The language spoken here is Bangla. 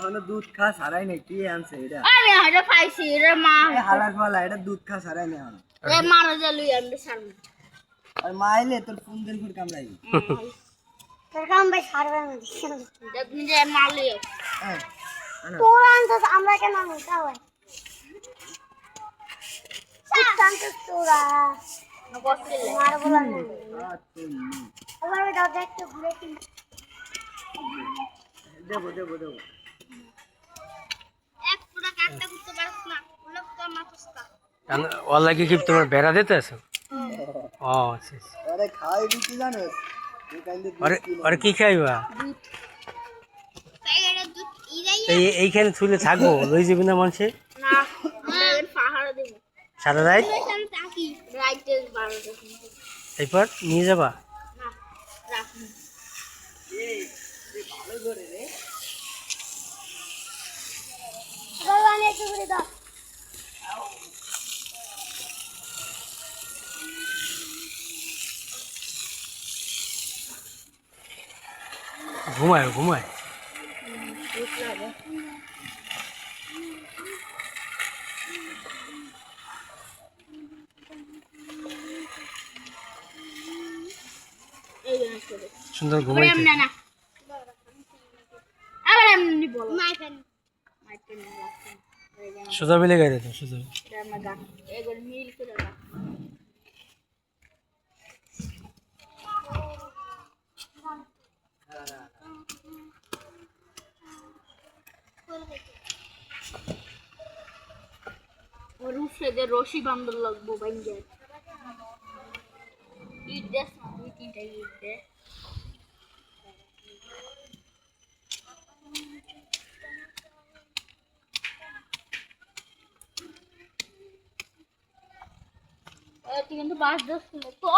এখনো দুধ খা সারাই নাই কি আনছে এটা আমি হাড়ে পাইছি রে মা হালার ফালা এটা দুধ খা সারাই নাই এখন রে মারা যালু আমি সারব আর মা আইলে তোর ফোন দিন ফুট কামড়াইবি তোর কাম ভাই সারবে না তুমি যে মারলিও হ্যাঁ তোর আনতে আমরা কেন নিতে হয় শান্ত তোরা মার বলা না আবার দাও দেখতে ঘুরে কি দেবো দেবো দেবো এক পুরা কাটতে করতে পারছ না লোক তো মাছটা ওলা কি তোমার বেড়া দিতে আছে ও আচ্ছা আরে খাই দিতে জানোস আরে কি খাইবা তাই এর দুধ ইরাই এইখানে ছুলে থাকবো লই যাবি না মানুষে না আমি পাহাড় দেব সারা রাত আমি তাকি রাইতে 12টা এরপর নিয়ে যাবা না রাখুন বাবা নে একটু ঘুরে দাও ঘুমায় ঘুমায় এই আসলে সুন্দর ওরে ঘুমাইতে না না আবার এমনি বলো মাইকেন মাইকেন রাখুন সোজা বেলে গাইতে তো সোজা এটা আমরা গান এগুলো মিল করে রাখ ওর উপরে যে রশি বান্ধব লাগবো বাইঙ্গে ইট দেশ না দুই তিনটা ইট দে তুই কিন্তু বাস দোষ তো